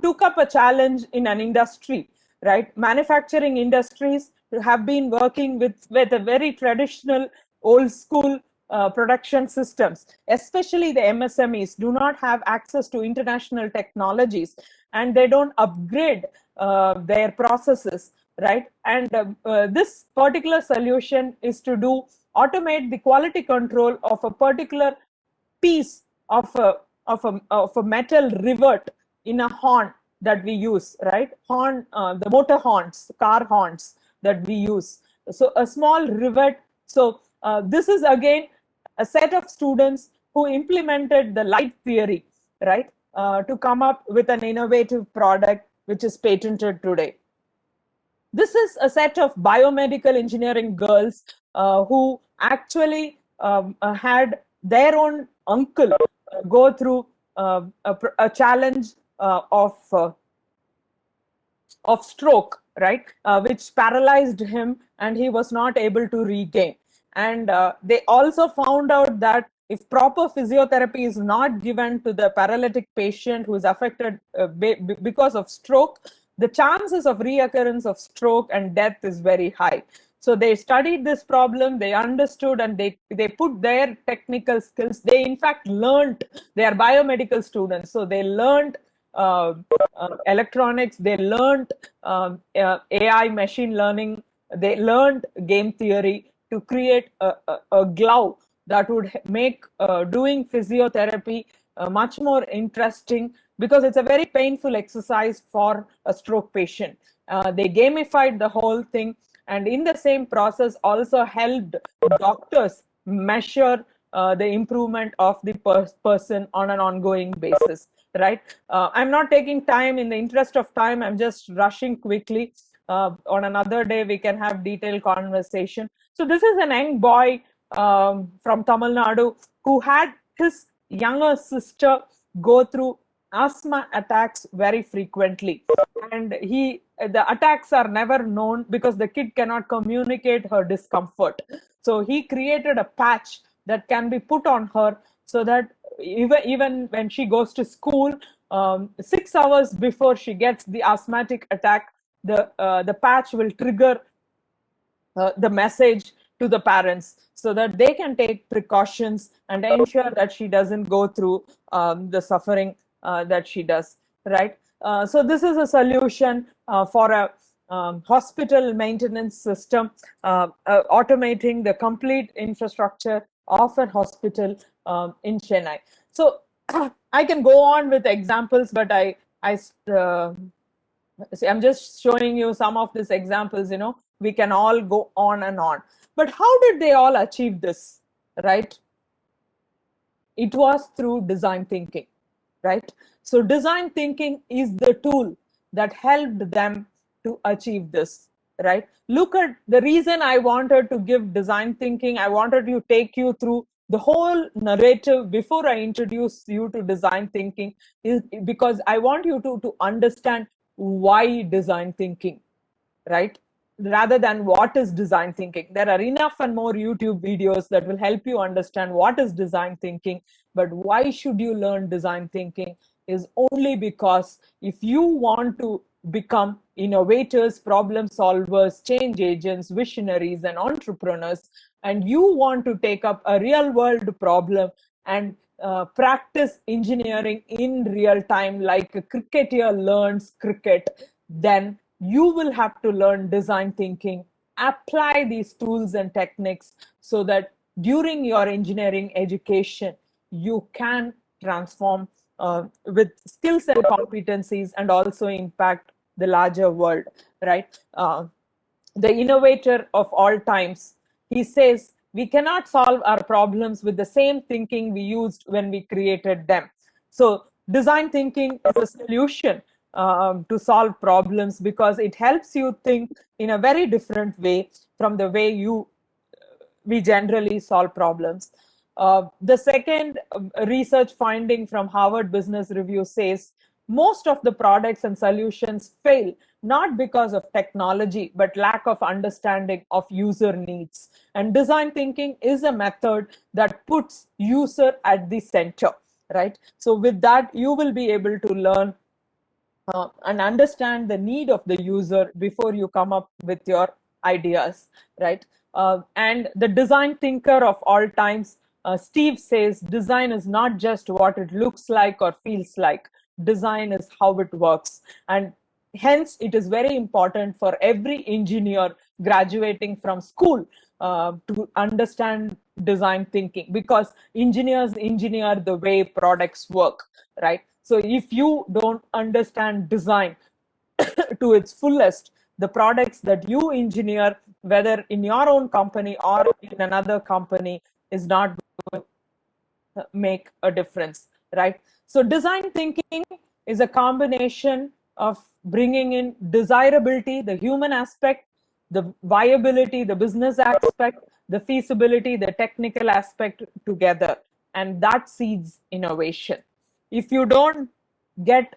took up a challenge in an industry, right? Manufacturing industries have been working with a very traditional, old school production systems. Especially the MSMEs do not have access to international technologies, and they don't upgrade their processes, right? And this particular solution is to automate the quality control of a particular piece of a metal rivet in a horn that we use, right? Horn, the motor horns, car horns that we use. So a small rivet. So this is again a set of students who implemented the light theory, right, to come up with an innovative product which is patented today. This is a set of biomedical engineering girls who actually had their own uncle go through a challenge of stroke, right, which paralyzed him, and he was not able to regain. And they also found out that if proper physiotherapy is not given to the paralytic patient who is affected because of stroke, the chances of reoccurrence of stroke and death is very high. So they studied this problem, they understood, and they put their technical skills. They in fact learned, they are biomedical students, so they learned electronics, they learned AI, machine learning, they learned game theory to create a glove that would make doing physiotherapy much more interesting, because it's a very painful exercise for a stroke patient. They gamified the whole thing, and in the same process also helped doctors measure the improvement of the person on an ongoing basis, right? I'm not taking time. In the interest of time, I'm just rushing quickly. On another day, we can have detailed conversation. So this is an young boy from Tamil Nadu who had his younger sister go through asthma attacks very frequently, and the attacks are never known because the kid cannot communicate her discomfort. So he created a patch that can be put on her, so that even when she goes to school, 6 hours before she gets the asthmatic attack, the patch will trigger the message to the parents, so that they can take precautions and ensure that she doesn't go through the suffering that she does, right? So this is a solution for a hospital maintenance system, automating the complete infrastructure of a hospital in Chennai. So I can go on with examples, but I'm just showing you some of these examples. We can all go on and on. But how did they all achieve this, right? It was through design thinking, right? So design thinking is the tool that helped them to achieve this, right? Look at the reason I wanted to give design thinking. I wanted to take you through the whole narrative before I introduce you to design thinking, is because I want you to understand why design thinking, right? Rather than what is design thinking. There are enough and more YouTube videos that will help you understand what is design thinking. But why should you learn design thinking is only because if you want to become innovators, problem solvers, change agents, visionaries, and entrepreneurs, and you want to take up a real world problem and practice engineering in real time like a cricketer learns cricket, then you will have to learn design thinking, apply these tools and techniques, so that during your engineering education, you can transform with skills and competencies and also impact the larger world, right? The innovator of all times, he says, we cannot solve our problems with the same thinking we used when we created them. So design thinking is a solution to solve problems, because it helps you think in a very different way from the way we generally solve problems. The second research finding from Harvard Business Review says most of the products and solutions fail not because of technology, but lack of understanding of user needs. And design thinking is a method that puts user at the center, right? So with that, you will be able to learn and understand the need of the user before you come up with your ideas, right? And the design thinker of all times, Steve says, design is not just what it looks like or feels like. Design is how it works. And hence, it is very important for every engineer graduating from school to understand design thinking, because engineers engineer the way products work, right? So if you don't understand design to its fullest, the products that you engineer, whether in your own company or in another company, is not going to make a difference, right? So design thinking is a combination of bringing in desirability, the human aspect, the viability, the business aspect, the feasibility, the technical aspect together, and that seeds innovation. If you don't get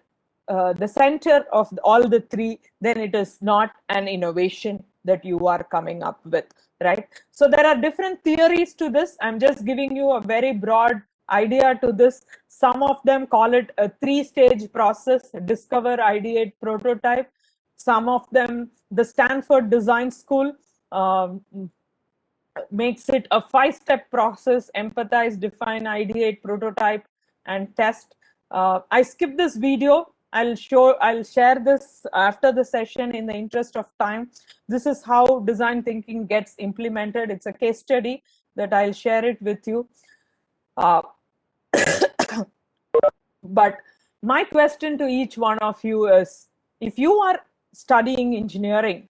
the center of all the three, then it is not an innovation that you are coming up with, right? So there are different theories to this. I'm just giving you a very broad idea to this. Some of them call it a 3-stage process: discover, ideate, prototype. Some of them, the Stanford Design School makes it a 5-step process: empathize, define, ideate, prototype, and test. I skipped this video. I'll share this after the session in the interest of time. This is how design thinking gets implemented. It's a case study that I'll share it with you. But my question to each one of you is, if you are studying engineering,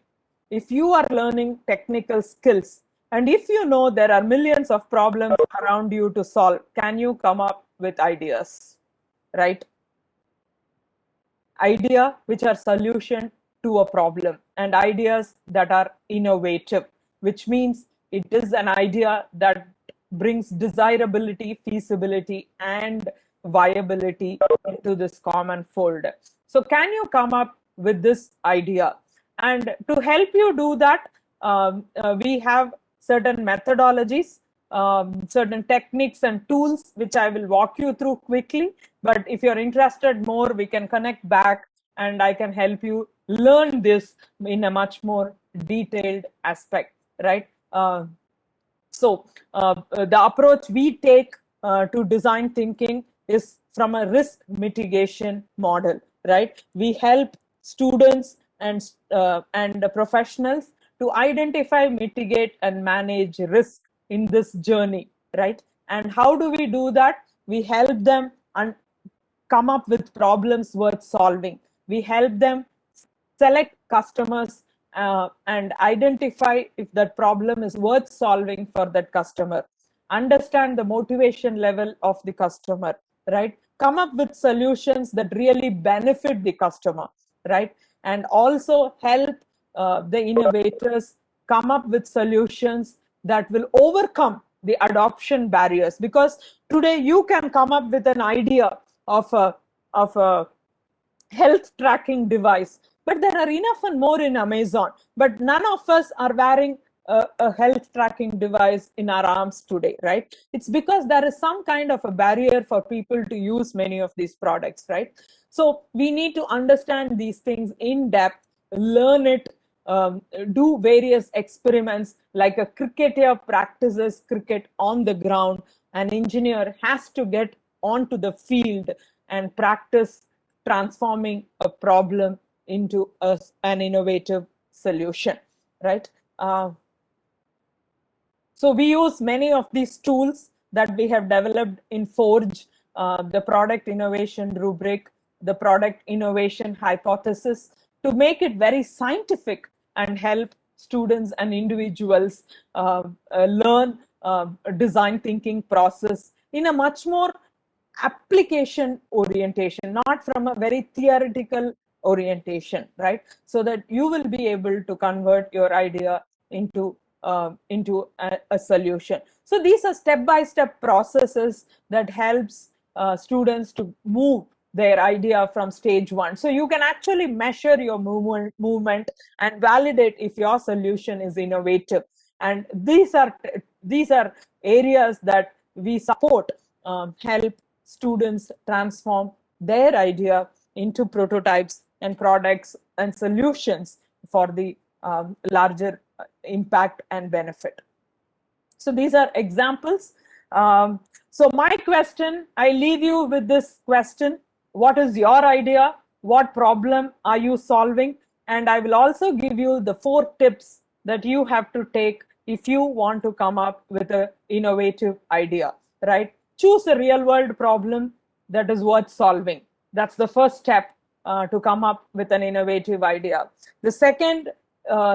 if you are learning technical skills, and if you know there are millions of problems around you to solve, can you come up with ideas, right? Idea which are solution to a problem, and ideas that are innovative, which means it is an idea that brings desirability, feasibility, and viability into this common fold. So can you come up with this idea? And to help you do that, we have certain methodologies, certain techniques and tools, which I will walk you through quickly. But if you're interested more, we can connect back and I can help you learn this in a much more detailed aspect, right? So the approach we take to design thinking is from a risk mitigation model, right? We help students and professionals to identify, mitigate, and manage risk in this journey, right? And how do we do that? We help them come up with problems worth solving. We help them select customers and identify if that problem is worth solving for that customer. Understand the motivation level of the customer, right? Come up with solutions that really benefit the customer, right? And also help the innovators come up with solutions that will overcome the adoption barriers. Because today you can come up with an idea of a health tracking device, but there are enough and more in Amazon, but none of us are wearing a health tracking device in our arms today, right? It's because there is some kind of a barrier for people to use many of these products, right? So we need to understand these things in depth, learn it, do various experiments. Like a cricketer practices cricket on the ground, an engineer has to get onto the field and practice transforming a problem into an innovative solution, right? So we use many of these tools that we have developed in Forge, the product innovation rubric, the product innovation hypothesis, to make it very scientific and help students and individuals learn design thinking process in a much more application orientation, not from a very theoretical orientation, right? So that you will be able to convert your idea into a solution. So these are step-by-step processes that helps students to move their idea from stage one. So you can actually measure your movement and validate if your solution is innovative. And these are areas that we support, help students transform their idea into prototypes and products and solutions for the larger impact and benefit. So these are examples. So my question, I leave you with this question: what is your idea? What problem are you solving? And I will also give you the 4 tips that you have to take if you want to come up with an innovative idea, right? Choose a real world problem that is worth solving. That's the first step to come up with an innovative idea. The second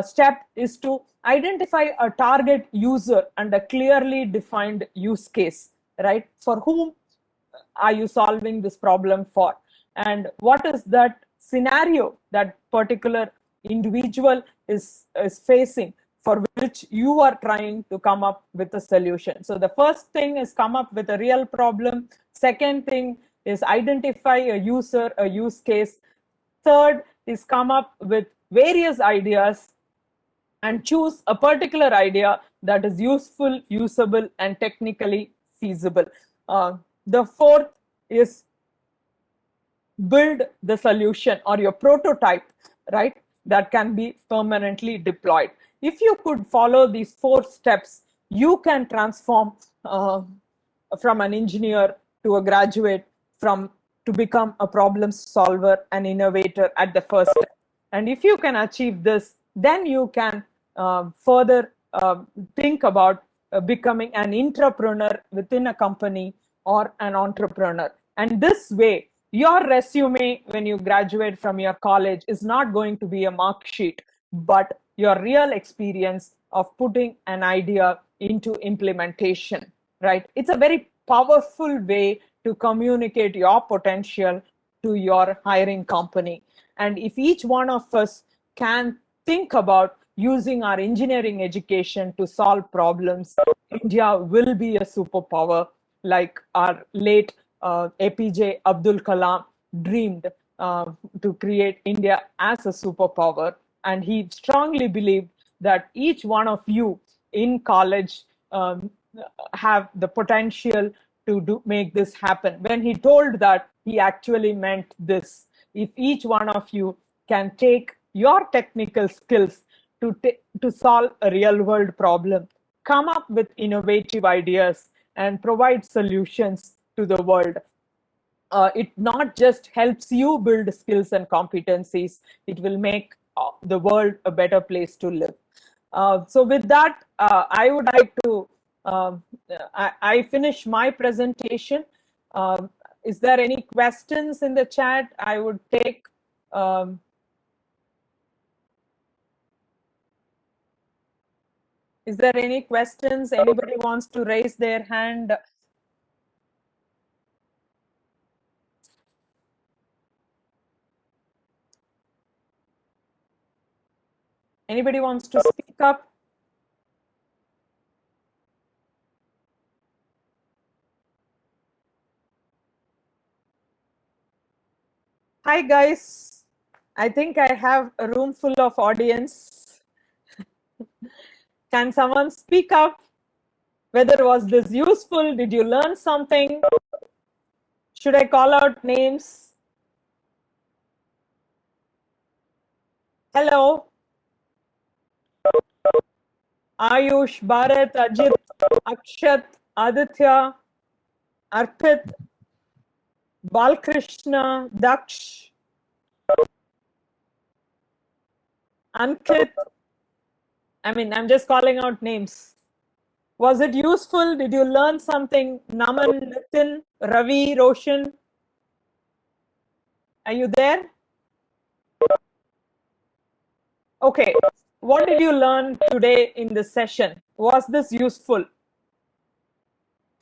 step is to identify a target user and a clearly defined use case, right? For whom are you solving this problem for? And what is that scenario that particular individual is facing, for which you are trying to come up with a solution. So the first thing is come up with a real problem. Second thing is identify a user, a use case. Third is come up with various ideas and choose a particular idea that is useful, usable, and technically feasible. The fourth is build the solution or your prototype, right, that can be permanently deployed. If you could follow these 4 steps, you can transform from an engineer to a graduate, to become a problem solver and innovator at the first step. And if you can achieve this, then you can further think about becoming an entrepreneur within a company or an entrepreneur. And this way, your resume when you graduate from your college is not going to be a mark sheet, but your real experience of putting an idea into implementation, right? It's a very powerful way to communicate your potential to your hiring company. And if each one of us can think about using our engineering education to solve problems, India will be a superpower, like our late APJ Abdul Kalam dreamed to create India as a superpower. And he strongly believed that each one of you in college have the potential to make this happen. When he told that, he actually meant this. If each one of you can take your technical skills to solve a real world problem, come up with innovative ideas and provide solutions to the world, it not just helps you build skills and competencies, it will make the world a better place to live. So with that, I would like to, I finish my presentation. Is there any questions in the chat? I would take. Is there any questions? Anybody wants to raise their hand? Anybody wants to speak up? Hi guys, I think I have a room full of audience. Can someone speak up? Whether was this useful? Did you learn something? Should I call out names? Hello. Ayush, Bharat, Ajit, Akshat, Aditya, Arpit, Balkrishna, Daksh, Ankit. I'm just calling out names. Was it useful? Did you learn something? Naman, Nitin, Ravi, Roshan. Are you there? Okay. What did you learn today in this session? Was this useful?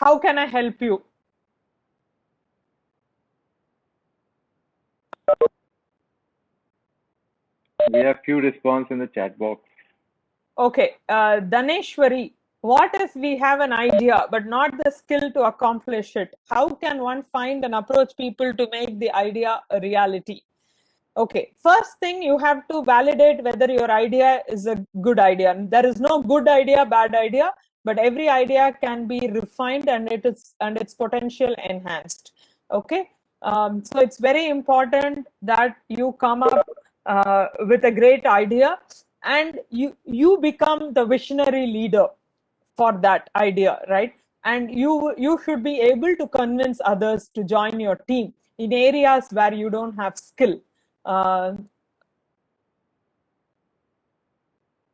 How can I help you? We have few responses in the chat box. Okay, Daneshwari, what if we have an idea but not the skill to accomplish it? How can one find and approach people to make the idea a reality? Okay, first thing, you have to validate whether your idea is a good idea. There is no good idea, bad idea, but every idea can be refined and its potential enhanced. Okay, so it's very important that you come up with a great idea and you become the visionary leader for that idea, right? And you should be able to convince others to join your team in areas where you don't have skill.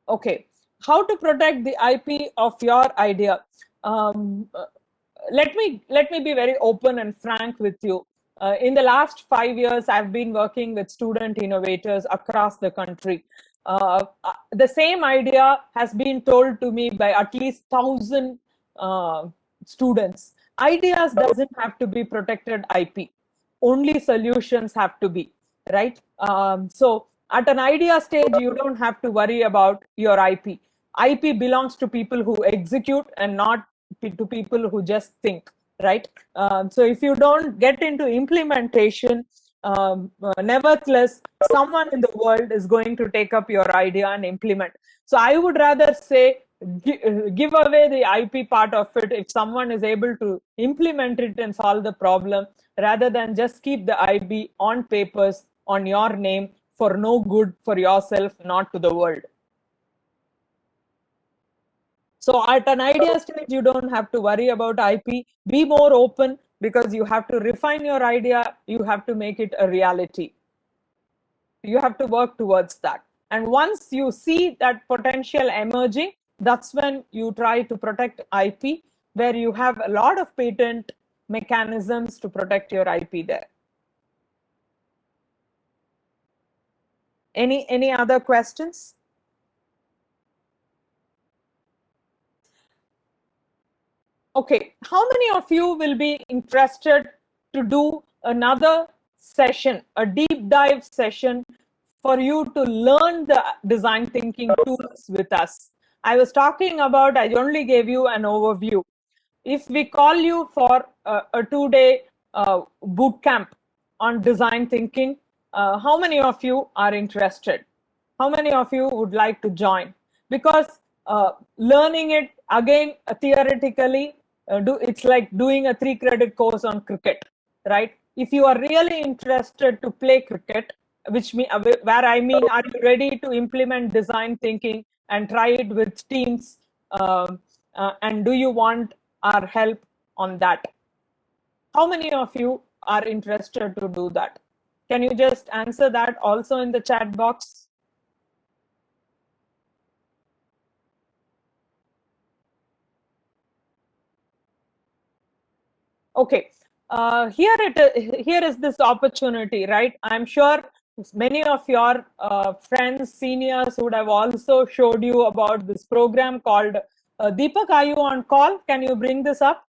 Okay, how to protect the IP of your idea? Let me be very open and frank with you. In the last 5 years, I've been working with student innovators across the country. The same idea has been told to me by at least 1,000 students. Ideas doesn't have to be protected IP. Only solutions have to be. right? So at an idea stage, you don't have to worry about your IP. IP belongs to people who execute and not to people who just think, right? So if you don't get into implementation, nevertheless, someone in the world is going to take up your idea and implement. So I would rather say give away the IP part of it if someone is able to implement it and solve the problem, rather than just keep the IP on papers on your name for no good for yourself, not to the world. So at an idea stage, you don't have to worry about IP. Be more open, because you have to refine your idea. You have to make it a reality. You have to work towards that. And once you see that potential emerging, that's when you try to protect IP, where you have a lot of patent mechanisms to protect your IP there. Any other questions? Okay, how many of you will be interested to do another session, a deep dive session, for you to learn the design thinking tools with us? I was talking about, I only gave you an overview. If we call you for a 2-day boot camp on design thinking, how many of you are interested? How many of you would like to join? Because learning it again theoretically, it's like doing a 3-credit course on cricket, right? If you are really interested to play cricket, where I mean, are you ready to implement design thinking and try it with teams? And do you want our help on that? How many of you are interested to do that? Can you just answer that also in the chat box? Okay, here is this opportunity, right? I'm sure many of your friends, seniors would have also showed you about this program called Deepak, are you on call? Can you bring this up?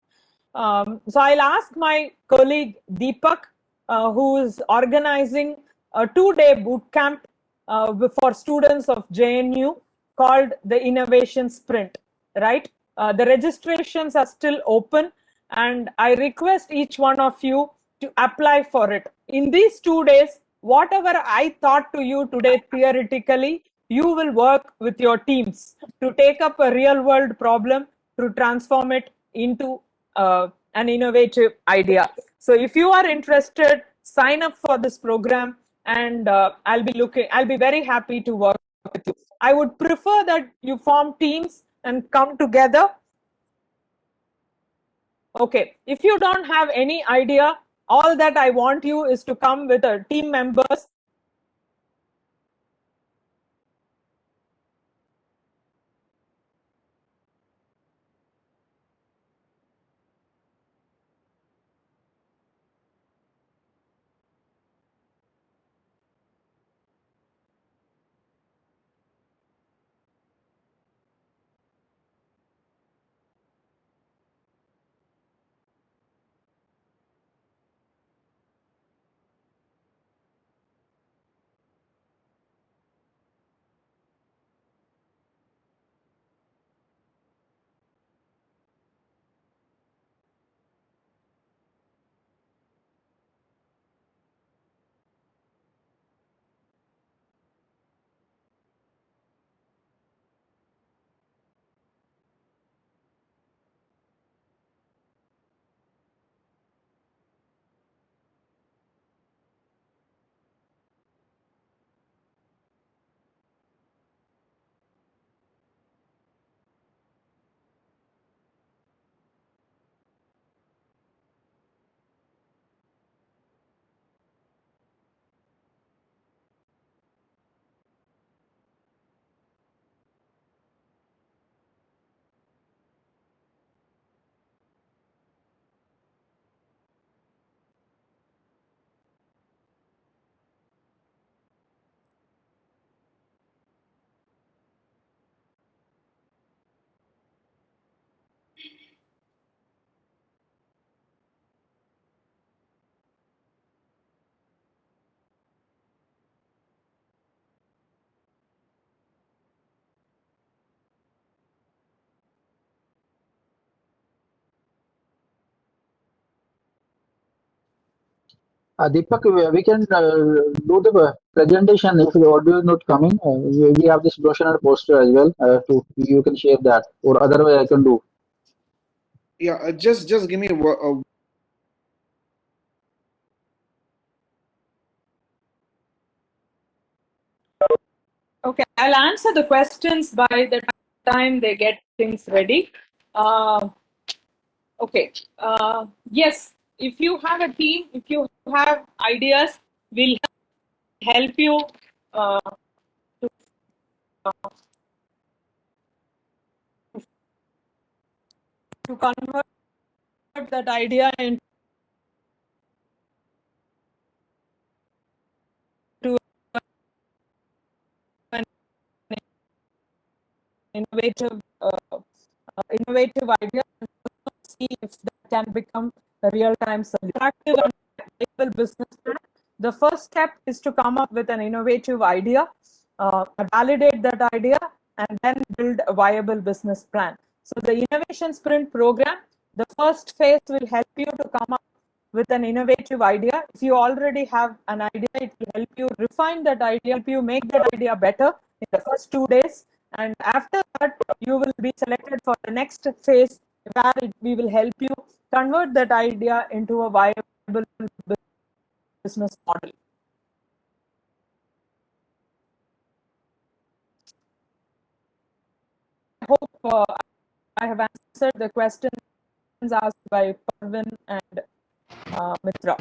So I'll ask my colleague Deepak, who is organizing a 2-day boot camp for students of JNU called the Innovation Sprint, right? The registrations are still open, and I request each one of you to apply for it. In these 2 days, whatever I taught to you today theoretically, you will work with your teams to take up a real world problem, to transform it into an innovative idea. So if you are interested, sign up for this program, and I'll be very happy to work with you. I would prefer that you form teams and come together. Okay, if you don't have any idea, all that I want you is to come with a team members. Deepak, we can do the presentation if the audio is not coming. We have this brochure and poster as well. You can share that, or otherwise I can do. Yeah, just give me a Okay, I'll answer the questions by the time they get things ready. Okay. Yes, if you have a team, if you have ideas, we'll help you uh, to convert that idea into an innovative idea, and see if that can become a real-time solution. Active and viable business plan. The first step is to come up with an innovative idea, validate that idea, and then build a viable business plan. So the innovation sprint program, the first phase will help you to come up with an innovative idea. If you already have an idea, it will help you refine that idea, help you make that idea better in the first 2 days. And after that, you will be selected for the next phase where we will help you convert that idea into a viable business model. I hope I have answered the questions asked by Parvin and Mitra.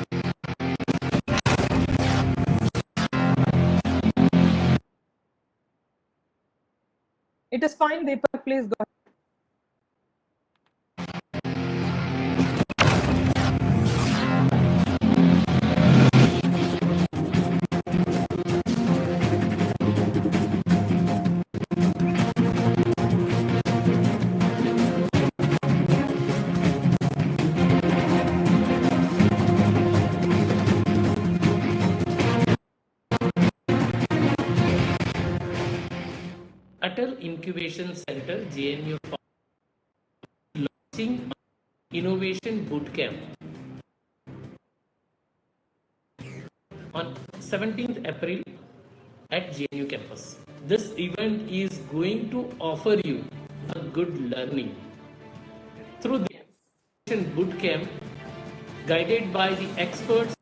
It is fine, Deepak, please go ahead. Atal Incubation Center, JNU, launching Innovation Bootcamp on 17th April at JNU campus. This event is going to offer you a good learning through the Innovation Bootcamp guided by the experts